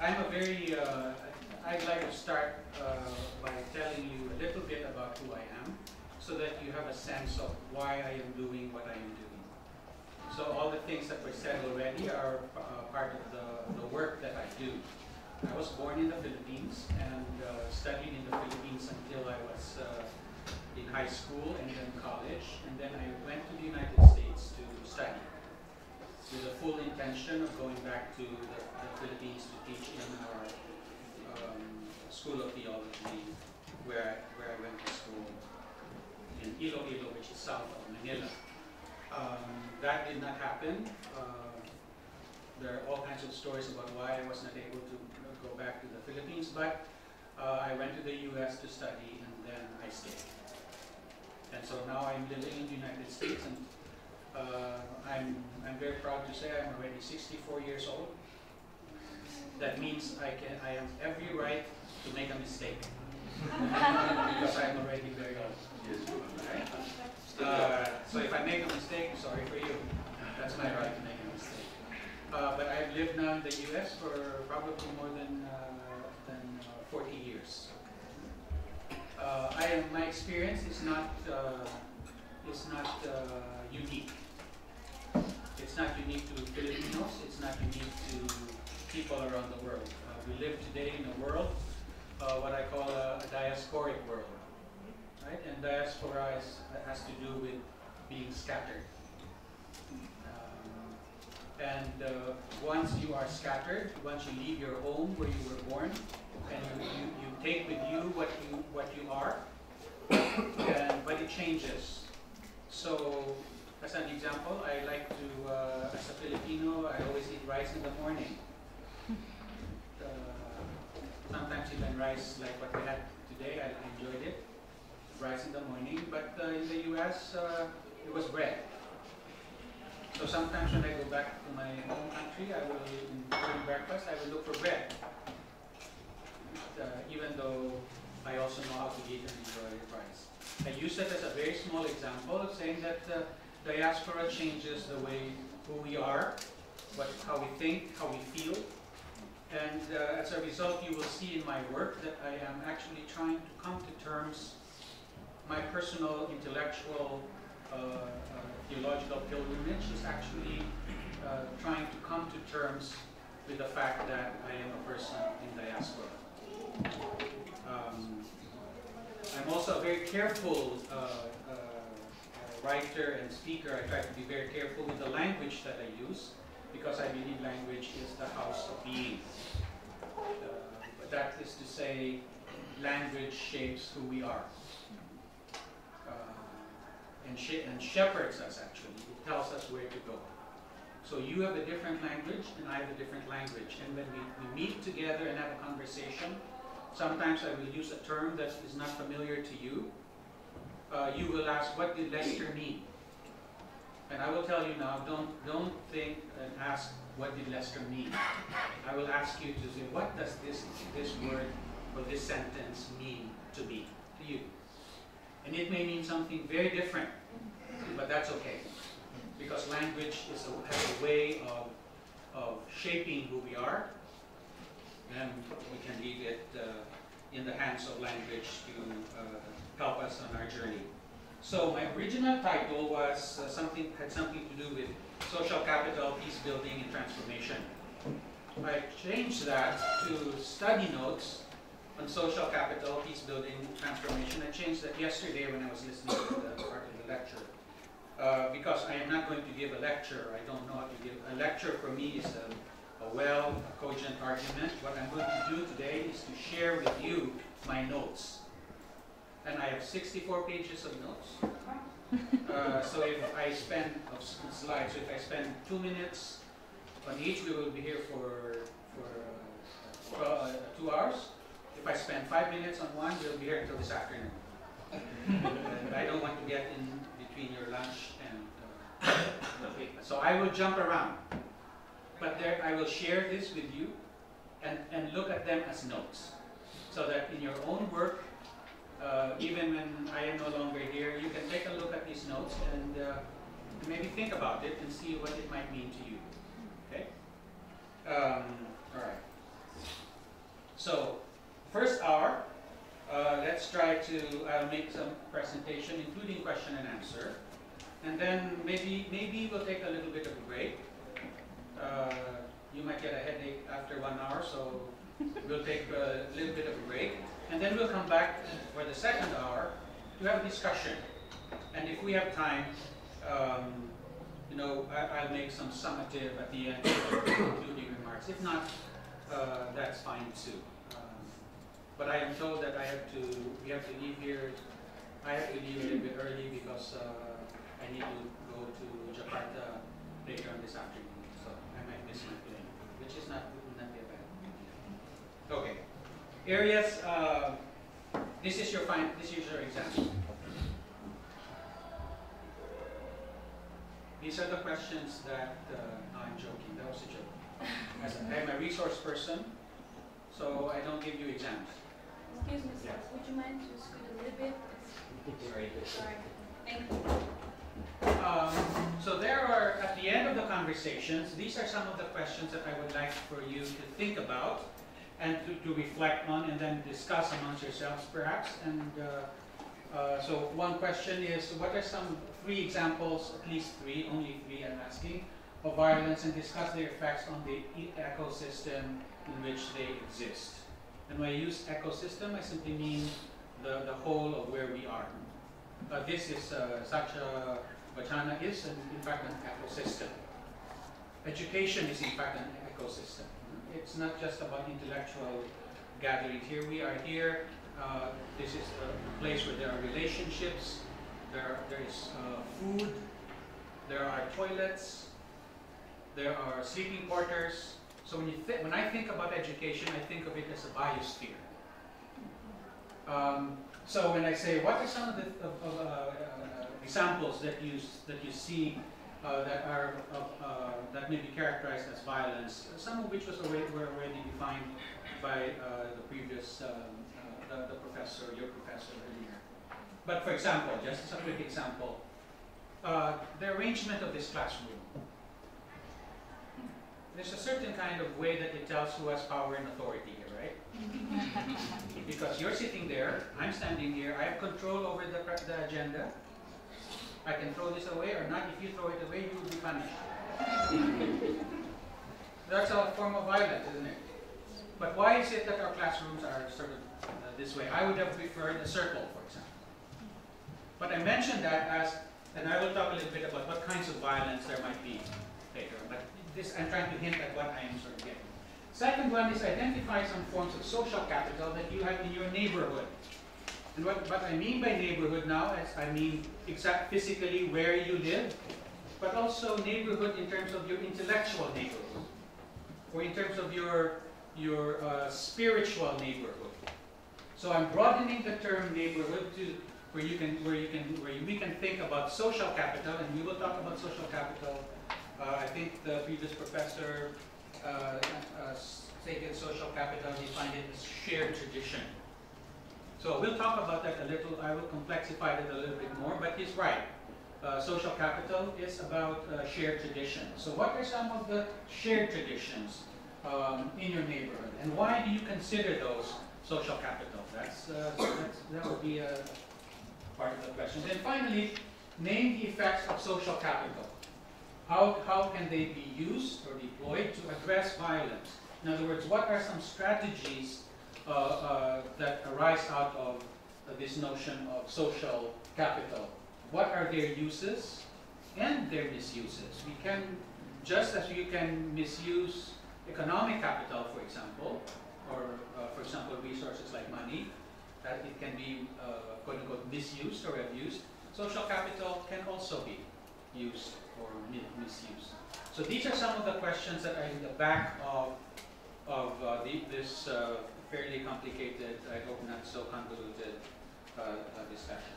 I'm a very, I'd like to start by telling you a little bit about who I am, so that you have a sense of why I am doing what I am doing. So all the things that were said already are part of the work that I do. I was born in the Philippines and studied in the Philippines until I was in high school and then college, and then I went to the United States to study, with the full intention of going back to the Philippines to teach in our School of Theology, where I went to school in Iloilo, which is south of Manila. That did not happen. There are all kinds of stories about why I was not able to go back to the Philippines, but I went to the US to study, and then I stayed. And so now I'm living in the United States, and I'm very proud to say I'm already 64 years old. That means I have every right to make a mistake because I'm already very old. Right? So if I make a mistake, sorry for you. That's my right to make a mistake. But I've lived now in the U.S. for probably more than 40 years. My experience is not unique. It's not unique to Filipinos. It's not unique to people around the world. We live today in a world, what I call a diasporic world, right? And diaspora has to do with being scattered. Once you are scattered, once you leave your home where you were born, and you take with you what you are, but it changes. So, as an example, I like to, as a Filipino, I always eat rice in the morning. Sometimes even rice like what we had today, I enjoyed it. Rice in the morning, but in the US, it was bread. So sometimes when I go back to my home country, during breakfast, I will look for bread. Even though I also know how to eat and enjoy rice. I use it as a very small example of saying that diaspora changes the way who we are, how we think, how we feel. And as a result, you will see in my work that I am actually trying to come to terms, my personal, intellectual, theological pilgrimage is actually trying to come to terms with the fact that I am a person in diaspora. I'm also a very careful writer and speaker. I try to be very careful with the language that I use, because I believe language is the house of being. But that is to say, language shapes who we are. And shepherds us, actually. It tells us where to go. So you have a different language, and I have a different language. And when we meet together and have a conversation, sometimes I will use a term that is not familiar to you. You will ask, what did Lester mean? And I will tell you now, don't think and ask, what did Lester mean? I will ask you to say, what does this word or this sentence mean to me, to you? And it may mean something very different, but that's okay. Because language has a way of shaping who we are, and we can leave it in the hands of language to help us on our journey. So my original title was had something to do with social capital, peace building, and transformation. I changed that to study notes on social capital, peace building, transformation. I changed that yesterday when I was listening to the part of the lecture. Because I am not going to give a lecture. I don't know how to give a lecture. For me is a cogent argument. What I'm going to do today is to share with you my notes. And I have 64 pages of notes. So if I spend slides, so if I spend 2 minutes on each, we will be here for 2 hours. If I spend 5 minutes on one, we'll be here until this afternoon. And I don't want to get in between your lunch and okay. So I will jump around. But I will share this with you and look at them as notes. So that in your own work, even when I am no longer here, you can take a look at these notes and maybe think about it and see what it might mean to you. Okay? All right. I'll make some presentation, including question and answer. And then maybe we'll take a little bit of a break. You might get a headache after 1 hour, so we'll take a little bit of a break. And then we'll come back for the second hour to have a discussion. And if we have time, you know, I'll make some summative at the end, concluding remarks. If not, that's fine too. But I am told that we have to leave here. I have to leave a little bit early because I need to go to Jakarta later on this afternoon. So I might miss my plane, which is not be bad. Okay. Areas. This is your example. These are the questions that. No, I'm joking. That was a joke. I am a resource person, so I don't give you exams. Excuse me, sir. Would you mind to scoot a little bit? Sorry. Thank you. So there are, at the end of the conversations, these are some of the questions that I would like for you to think about and to reflect on and then discuss amongst yourselves perhaps. And so one question is, what are some 3 examples, at least 3, only 3 I'm asking, of violence, and discuss their effects on the ecosystem in which they exist. And when I use ecosystem, I simply mean the whole of where we are. This is such a Bachana is in fact an ecosystem. Education is in fact an ecosystem. It's not just about intellectual gatherings. Here we are here. This is a place where there are relationships. There is food. There are toilets. There are sleeping quarters. So when I think about education, I think of it as a biosphere. So when I say, what are some of the examples that you see that may be characterized as violence? Some of which were already defined by the previous the professor, your professor earlier. But for example, just as a quick example, the arrangement of this classroom. There's a certain kind of way that it tells who has power and authority here, right? Because you're sitting there, I'm standing here, I have control over the agenda. I can throw this away or not. If you throw it away, you will be punished. That's a form of violence, isn't it? But why is it that our classrooms are sort of this way? I would have preferred a circle, for example. But I mentioned that as, and I will talk a little bit about what kinds of violence there might be later. But this, I'm trying to hint at what I am sort of getting. Second one is identify some forms of social capital that you have in your neighborhood. And what I mean by neighborhood now is I mean physically where you live, but also neighborhood in terms of your intellectual neighborhood, or in terms of your spiritual neighborhood. So I'm broadening the term neighborhood to where we can think about social capital, and we will talk about social capital. I think the previous professor stated social capital, defined it as shared tradition. So we'll talk about that a little. I will complexify it a little bit more, but he's right. Social capital is about shared tradition. So what are some of the shared traditions in your neighborhood, and why do you consider those social capital? That would be a part of the question. Then finally, name the effects of social capital. How can they be used or deployed to address violence? In other words, what are some strategies that arise out of this notion of social capital? What are their uses and their misuses? We can, just as you can misuse economic capital, for example, or for example resources like money, that it can be quote-unquote misused or abused. Social capital can also be used or misused. So these are some of the questions that are in the back of this fairly complicated, I hope not so convoluted discussion.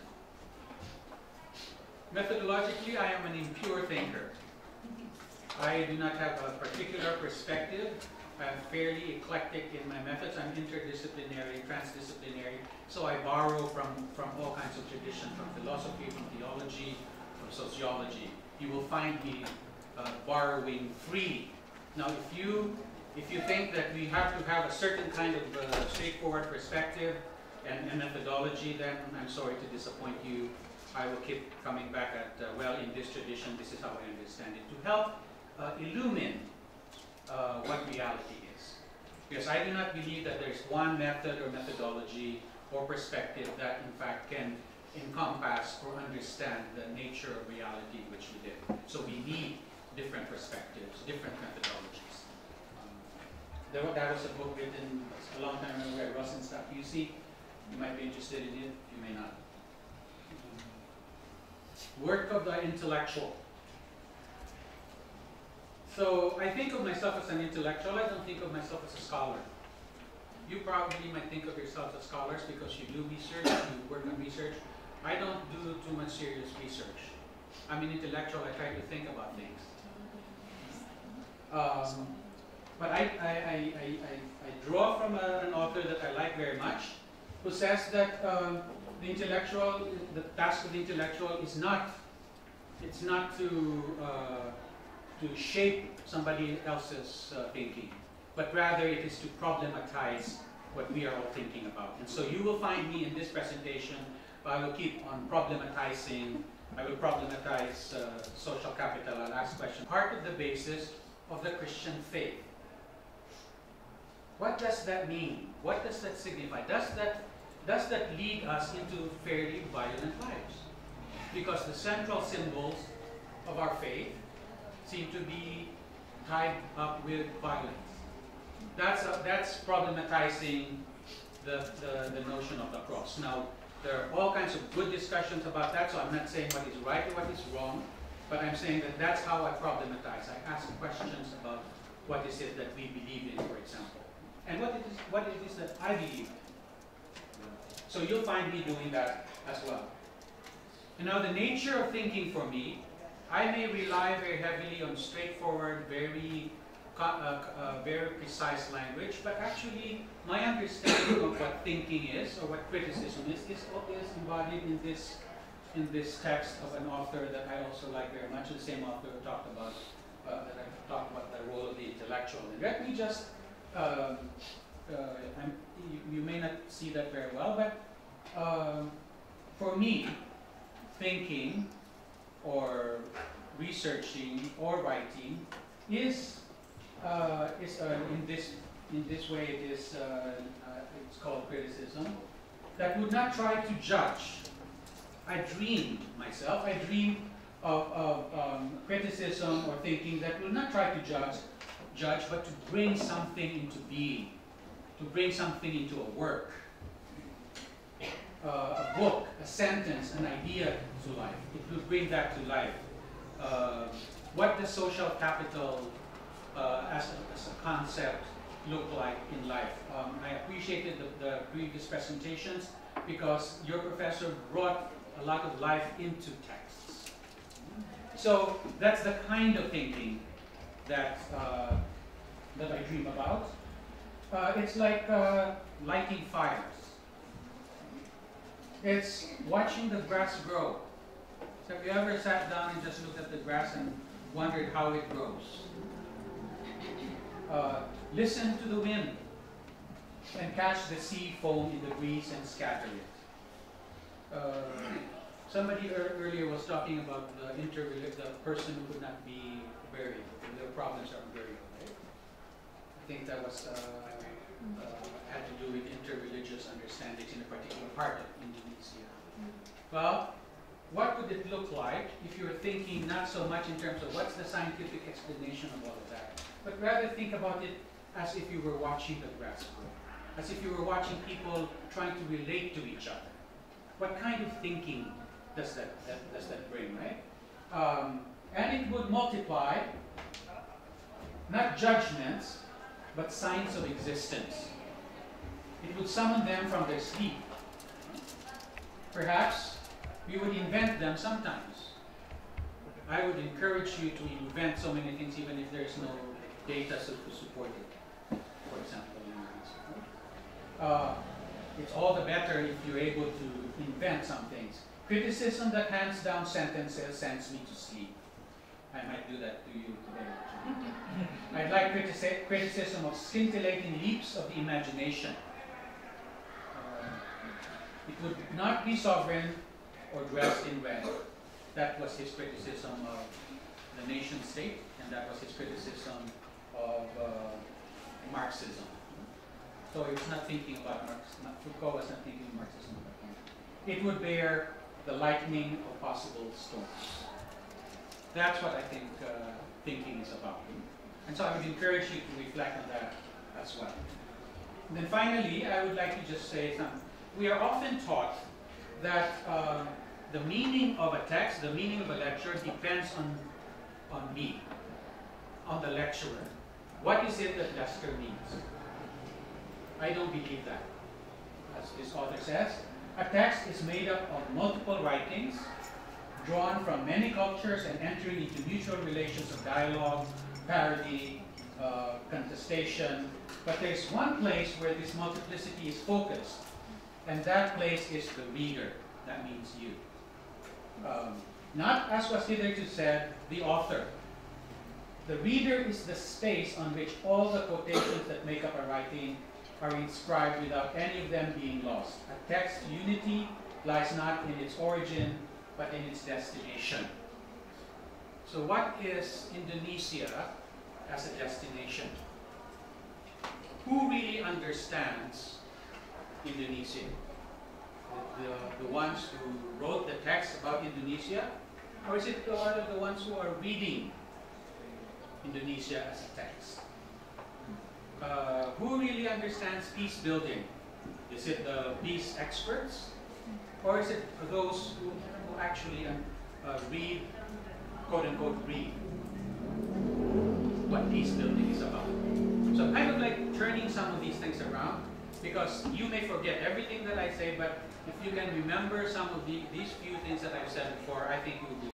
Methodologically, I am an impure thinker. I do not have a particular perspective. I'm fairly eclectic in my methods. I'm interdisciplinary, transdisciplinary. So I borrow from all kinds of traditions, from philosophy, from theology, from sociology. You will find me borrowing freely. Now, if you think that we have to have a certain kind of straightforward perspective, And methodology, then, I'm sorry to disappoint you. I will keep coming back at, well, in this tradition, this is how I understand it, to help illumine what reality is. Because I do not believe that there's one method or methodology or perspective that, in fact, can encompass or understand the nature of reality which we live. So we need different perspectives, different methodologies. That was a book written a long time ago by Ruiz and stuff. You see, you might be interested in it, you may not. Work of the intellectual. So I think of myself as an intellectual, I don't think of myself as a scholar. You probably might think of yourselves as scholars because you do research, you work on research. I don't do too much serious research. I'm an intellectual, I try to think about things. But I draw from an author that I like very much, who says that the intellectual, the task of the intellectual is not, it's not to shape somebody else's thinking, but rather it is to problematize what we are all thinking about. And so you will find me in this presentation, I will keep on problematizing, I will problematize social capital, I'll ask questions. Part of the basis of the Christian faith. What does that mean? What does that signify? Does that lead us into fairly violent lives? Because the central symbols of our faith seem to be tied up with violence. That's problematizing the notion of the cross. Now, there are all kinds of good discussions about that, so I'm not saying what is right or what is wrong, but I'm saying that that's how I problematize. I ask questions about what is it that we believe in, for example, and what it is that I believe in. So you'll find me doing that as well. And now the nature of thinking for me, I may rely very heavily on straightforward, very precise language, but actually my understanding of what thinking is or what criticism is embodied in this text of an author that I also like very much, the same author who talked about the role of the intellectual. And let me just you may not see that very well, but for me, thinking or researching or writing is in this way it is it's called criticism that would not try to judge. I dream of criticism or thinking that will not try to judge, but to bring something into being, to bring something into a work, a book, a sentence, an idea to life. It will bring that to life. What does social capital as a concept look like in life? I appreciated the previous presentations because your professor brought a lot of life into texts. So that's the kind of thinking that that I dream about. It's like lighting fires. It's watching the grass grow. So have you ever sat down and just looked at the grass and wondered how it grows? Listen to the wind and catch the sea foam in the breeze and scatter it. Somebody earlier was talking about the person who could not be buried. Their problems are burial, right? I think that was had to do with interreligious understandings in a particular part of Indonesia. Well, what would it look like if you were thinking not so much in terms of what's the scientific explanation of all of that, but rather think about it as if you were watching the grass grow, as if you were watching people trying to relate to each other. What kind of thinking does that bring, right? And it would multiply not judgments, but signs of existence. It would summon them from their sleep. Perhaps we would invent them sometimes. I would encourage you to invent so many things even if there's no data to support it, for example. It's all the better if you're able to invent some things. Criticism that hands down sentences sends me to sleep. I might do that to you today. I'd like criticism of scintillating leaps of the imagination. It would not be sovereign or dressed in red. That was his criticism of the nation state, and that was his criticism of Marxism. So he was not thinking about Marxism. Foucault was not thinking of Marxism at that point. It would bear the lightning of possible storms. That's what I think thinking is about. And so I would encourage you to reflect on that as well. And then finally, I would like to just say something. We are often taught that the meaning of a text, the meaning of a lecture depends on me, on the lecturer. What is it that Lester means? I don't believe that. As this author says, a text is made up of multiple writings, drawn from many cultures and entering into mutual relations of dialogue, parody, contestation. But there's one place where this multiplicity is focused, and that place is the reader. That means you. Not, as was hitherto said, the author. The reader is the space on which all the quotations that make up a writing are inscribed without any of them being lost. A text's unity lies not in its origin, but in its destination. So what is Indonesia as a destination? Who really understands Indonesia? The ones who wrote the text about Indonesia? Or is it the ones who are reading Indonesia as a text? Who really understands peace building? Is it the peace experts? Or is it those who actually read, quote unquote, read what peace building is about? So I'm kind of like turning some of these things around, because you may forget everything that I say, but if you can remember some of these few things that I've said before, I think you will be